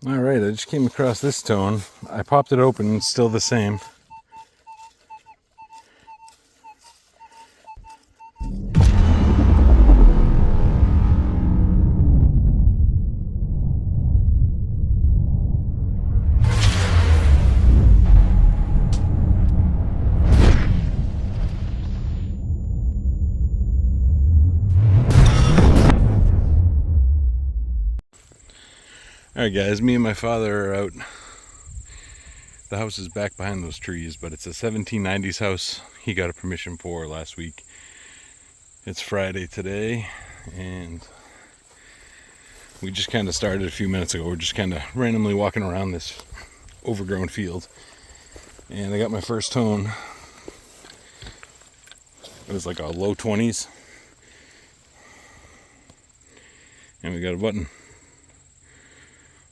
Alright, I just came across this tone. I popped it open, it's still the same. Alright guys, me and my father are out. The house is back behind those trees, but it's a 1790s house he got a permission for last week. It's Friday today, and we just kind of started a few minutes ago. We're just kind of randomly walking around this overgrown field, and I got my first tone. It was like a low 20s, and we got a button.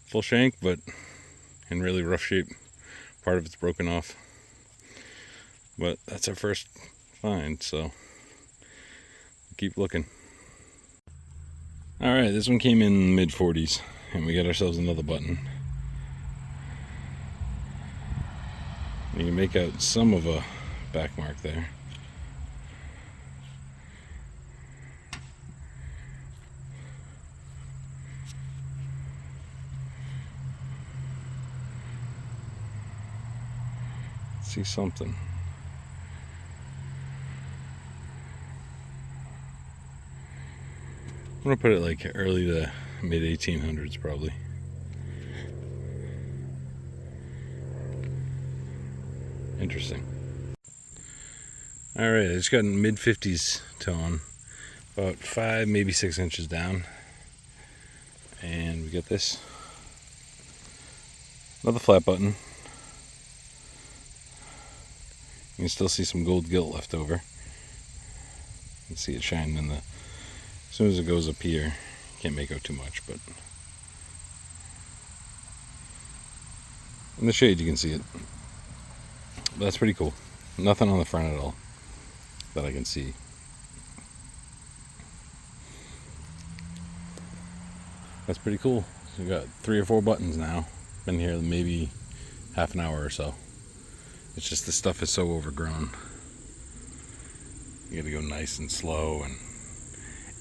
Full shank, but in really rough shape. Part of it's broken off, but that's our first find, so keep looking. Alright, this one came in mid 40s, and we got ourselves another button. You can make out some of a back mark there. See something. I'm gonna put it like early to mid 1800s probably. Interesting. Alright, I just got a mid 50s tone, about 5 maybe 6 inches down, and we got this. Another flat button. You can still see some gold gilt left over. You can see it shining in the... As soon as it goes up here, you can't make out too much, but... In the shade you can see it. But that's pretty cool. Nothing on the front at all that I can see. That's pretty cool. So we got 3 or 4 buttons now. Been here maybe half an hour or so. It's just the stuff is so overgrown. You gotta go nice and slow, and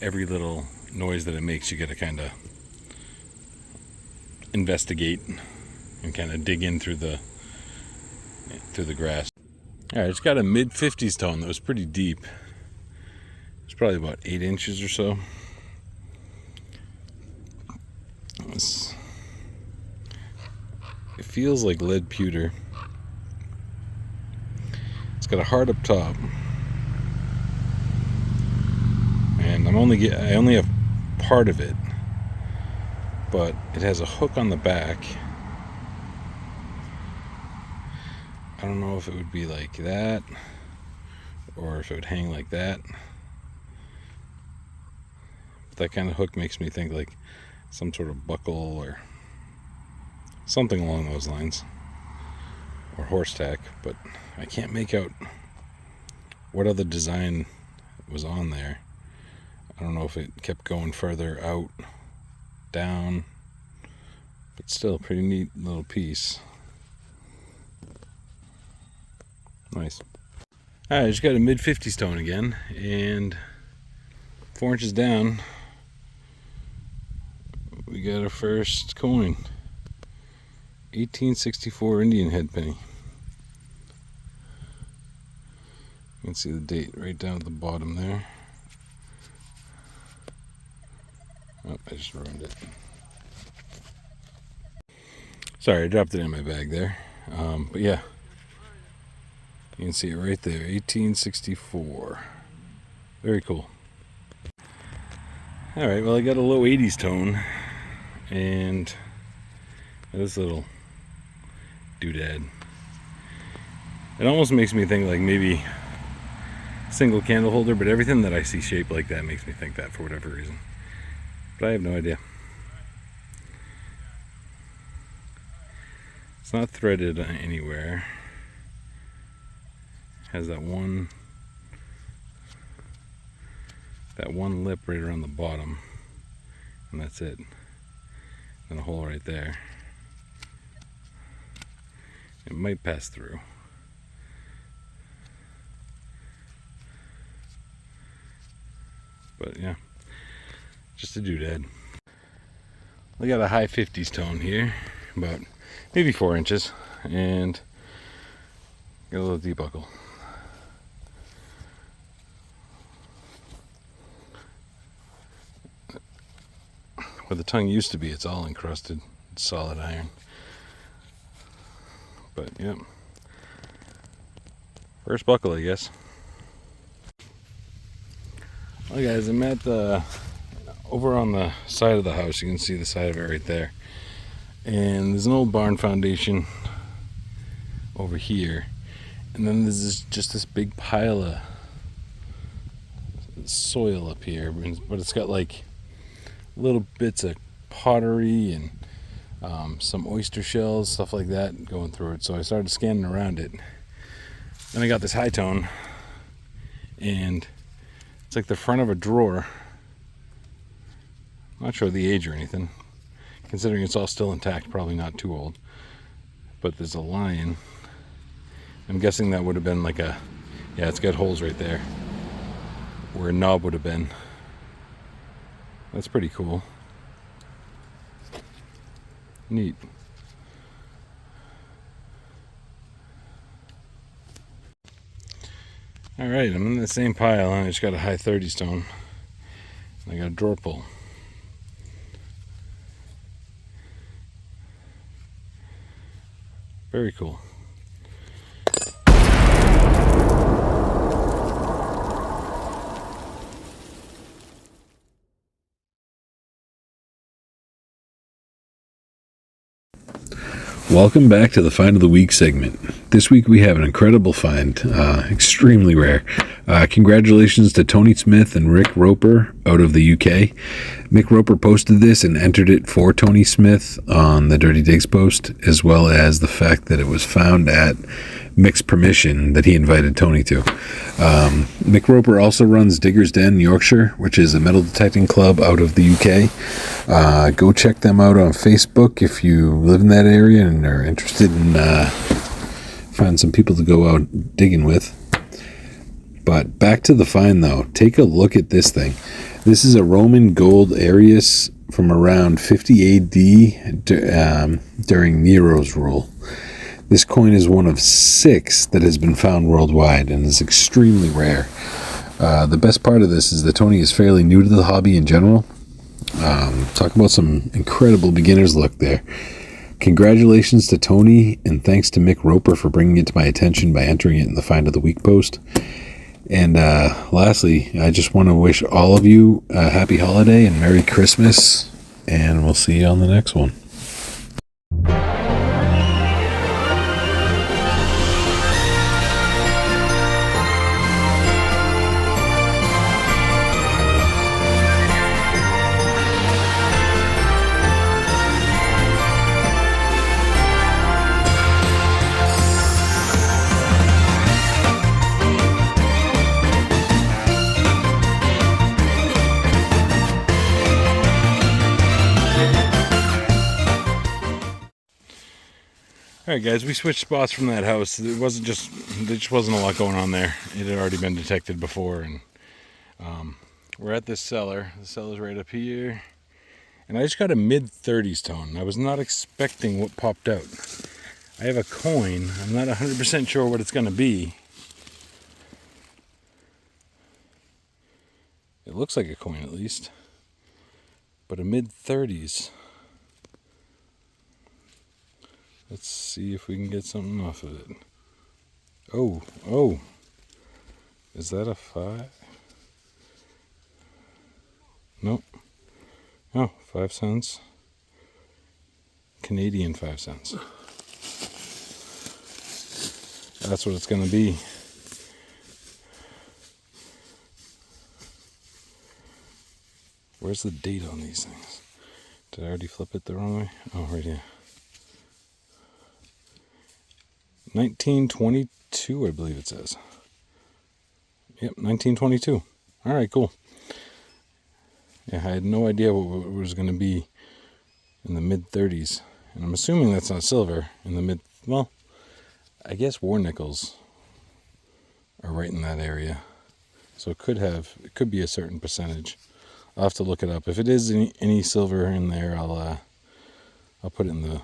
every little noise that it makes you gotta kind of investigate and kind of dig in through the grass. Alright, it's got a mid 50s tone that was pretty deep. It's probably about 8 inches or so. It feels like lead pewter. It's got a heart up top, and I only have part of it, but it has a hook on the back. I don't know if it would be like that or if it would hang like that, but that kind of hook makes me think like some sort of buckle or something along those lines, or horse tack, but I can't make out what other design was on there. I don't know if it kept going further out, down, but still a pretty neat little piece. Nice. Alright, I just got a mid 50s tone again, and 4 inches down we got our first coin. 1864 Indian head penny. You can see the date right down at the bottom there. Oh, I just ruined it. Sorry, I dropped it in my bag there. But yeah, you can see it right there, 1864. Very cool. Alright, well I got a low 80s tone, and this little doodad. It almost makes me think like maybe single candle holder, but everything that I see shaped like that makes me think that for whatever reason. But I have no idea. It's not threaded anywhere. It has that one lip right around the bottom, and that's it. And a hole right there. It might pass through. But yeah, just a doodad. We got a high 50s tone here, about maybe 4 inches, and got a little debuckle. Where the tongue used to be, it's all encrusted. It's solid iron. But yep, first buckle, I guess. Well, guys, I'm at the over on the side of the house. You can see the side of it right there, and there's an old barn foundation over here, and then there's just this big pile of soil up here, but it's got like little bits of pottery and some oyster shells, stuff like that going through it. So I started scanning around it. Then I got this high tone, and it's like the front of a drawer. I'm not sure the age or anything, considering it's all still intact, probably not too old. But there's a lion. I'm guessing that would have been like a, yeah, it's got holes right there where a knob would have been. That's pretty cool. Neat. Alright, I'm in the same pile, and I just got a high 30 stone. I got a drawer pull. Very cool. Welcome back to the Find of the Week segment. This week we have an incredible find, extremely rare. Congratulations to Tony Smith and Rick Roper out of the UK. Mick Roper posted this and entered it for Tony Smith on the Dirty Digs post, as well as the fact that it was found at Mick's permission that he invited Tony to. Mick Roper also runs Digger's Den, Yorkshire, which is a metal detecting club out of the UK. Go check them out on Facebook if you live in that area and are interested in finding some people to go out digging with. But back to the find, though. Take a look at this thing. This is a Roman gold Arius from around 50 AD during Nero's rule. This coin is one of 6 that has been found worldwide and is extremely rare. The best part of this is that Tony is fairly new to the hobby in general. Talk about some incredible beginner's luck there. Congratulations to Tony, and thanks to Mick Roper for bringing it to my attention by entering it in the Find of the Week post. And lastly, I just want to wish all of you a happy holiday and Merry Christmas, and we'll see you on the next one. Alright guys, we switched spots from that house. There just wasn't a lot going on there. It had already been detected before, and we're at this cellar. The cellar's right up here. And I just got a mid-30s tone. I was not expecting what popped out. I have a coin. I'm not 100% sure what it's going to be. It looks like a coin at least. But a mid-30s. Let's see if we can get something off of it. Oh. Is that a 5? Nope. Oh, 5 cents. Canadian 5 cents. That's what it's going to be. Where's the date on these things? Did I already flip it the wrong way? Oh, right here. 1922, I believe it says. Yep, 1922. All right, cool. Yeah, I had no idea what it was going to be in the mid-30s. And I'm assuming that's not silver in the mid... Well, I guess war nickels are right in that area. So it could be a certain percentage. I'll have to look it up. If it is any silver in there, I'll put it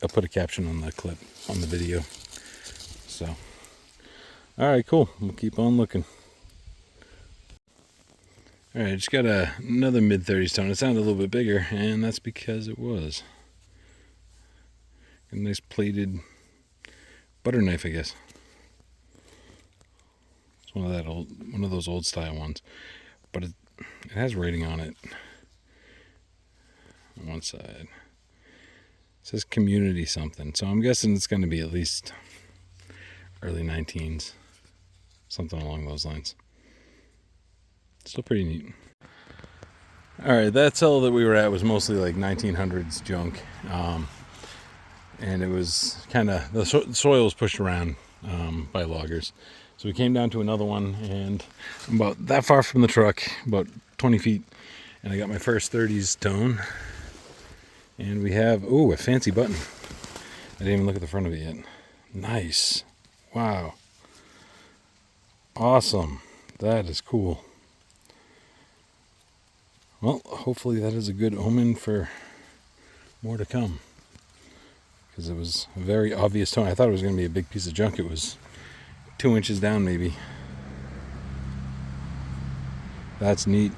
I'll put a caption on the clip on the video. So, all right, cool. We'll keep on looking. All right, just got another mid-30s tone. It sounded a little bit bigger, and that's because it was. A nice plated butter knife, I guess. It's one of those old style ones, but it has rating on it. On one side, it says community something, so I'm guessing it's going to be at least early 19s, something along those lines. Still pretty neat. All right, that cell that we were at was mostly like 1900s junk, and it was kind of the soil was pushed around by loggers. So we came down to another one, and I'm about that far from the truck, about 20 feet, and I got my first 30s tone. And we have, a fancy button. I didn't even look at the front of it yet. Nice. Wow. Awesome. That is cool. Well, hopefully that is a good omen for more to come. Because it was a very obvious tone. I thought it was going to be a big piece of junk. It was 2 inches down maybe. That's neat.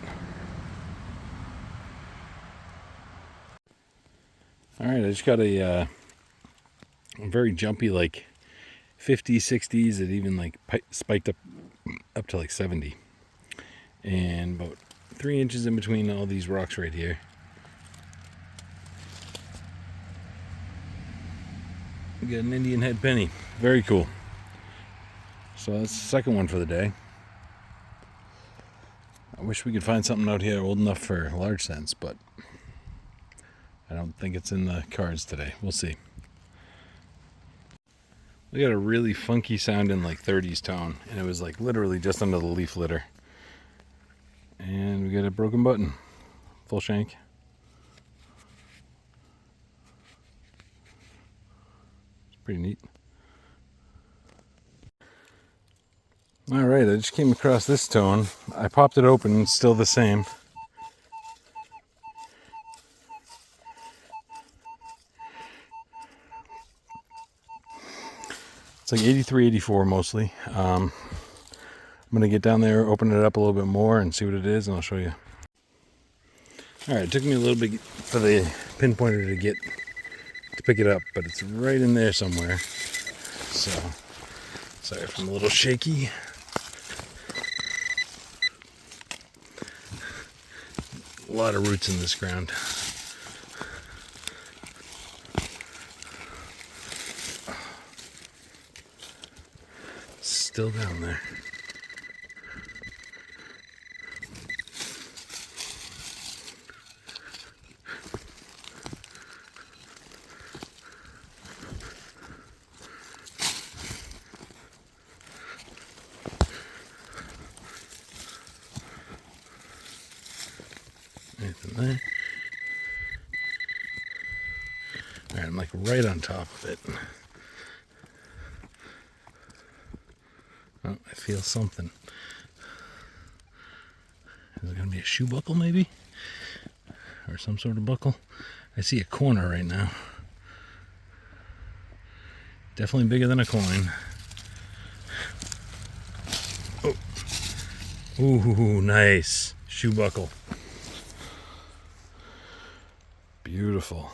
All right, I just got a very jumpy, like 50s, 60s. It even like spiked up to like 70. And about 3 inches in between all these rocks right here. We got an Indian head penny. Very cool. So that's the second one for the day. I wish we could find something out here old enough for large cents, but I don't think it's in the cards today. We'll see. We got a really funky sounding like 30s tone, and it was like literally just under the leaf litter. And we got a broken button, full shank. It's pretty neat. All right, I just came across this tone. I popped it open, it's still the same. It's like 83, 84 mostly. I'm going to get down there, open it up a little bit more and see what it is, and I'll show you. All right, it took me a little bit for the pinpointer to pick it up, but it's right in there somewhere. So, sorry if I'm a little shaky. A lot of roots in this ground. Still down there. Anything there? All right, I'm like right on top of it. Oh, I feel something. Is it going to be a shoe buckle maybe? Or some sort of buckle? I see a corner right now. Definitely bigger than a coin. Oh. Ooh, nice. Shoe buckle. Beautiful.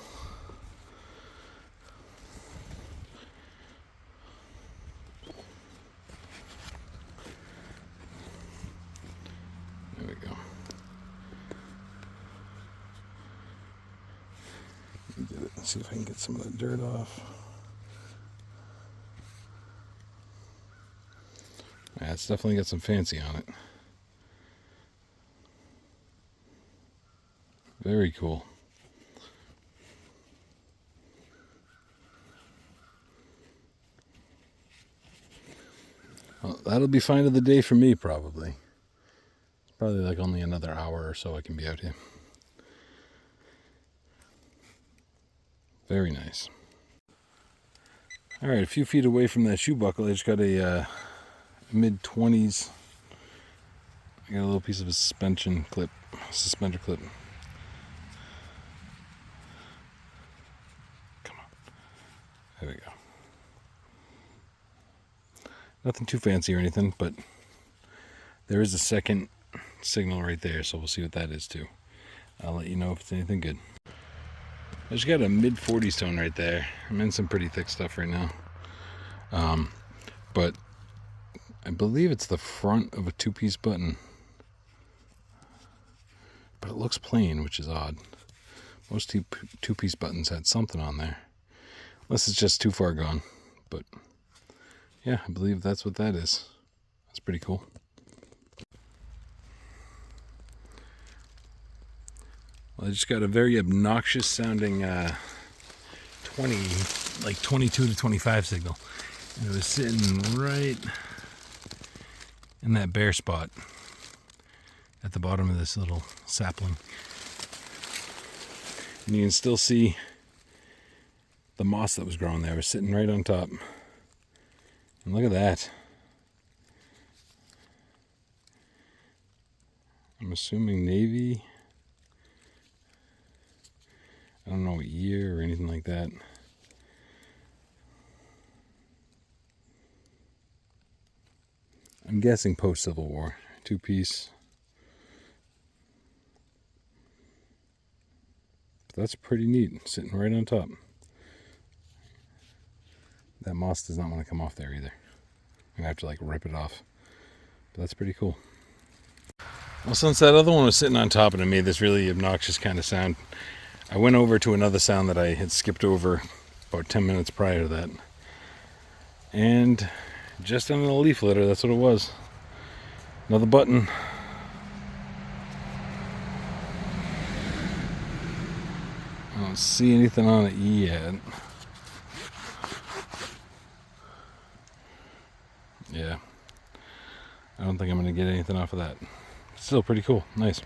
There we go. Let me get it and see if I can get some of that dirt off. Yeah, it's definitely got some fancy on it. Very cool. Well, that'll be fine of the day for me, probably. Probably like only another hour or so I can be out here. Very nice. Alright, a few feet away from that shoe buckle, I just got a mid-20s. I got a little piece of a suspender clip. Come on. There we go. Nothing too fancy or anything, but there is a second signal right there, so we'll see what that is too. I'll let you know if it's anything good. I just got a mid-40s tone right there. I'm in some pretty thick stuff right now. But I believe it's the front of a two-piece button. But it looks plain, which is odd. Most two-piece buttons had something on there. Unless it's just too far gone. But yeah, I believe that's what that is. That's pretty cool. Well, I just got a very obnoxious sounding 22 to 25 signal. And it was sitting right in that bare spot at the bottom of this little sapling. And you can still see the moss that was growing there. It was sitting right on top. And look at that. I'm assuming navy. I don't know what year or anything like that. I'm guessing post-Civil War. Two-piece. But that's pretty neat. Sitting right on top. That moss does not want to come off there either. I'm going to have to rip it off. But that's pretty cool. Well, since that other one was sitting on top and it made this really obnoxious kind of sound, I went over to another sound that I had skipped over about 10 minutes prior to that. And just on a leaf litter, that's what it was. Another button. I don't see anything on it yet. Yeah. I don't think I'm going to get anything off of that. Still pretty cool. Nice.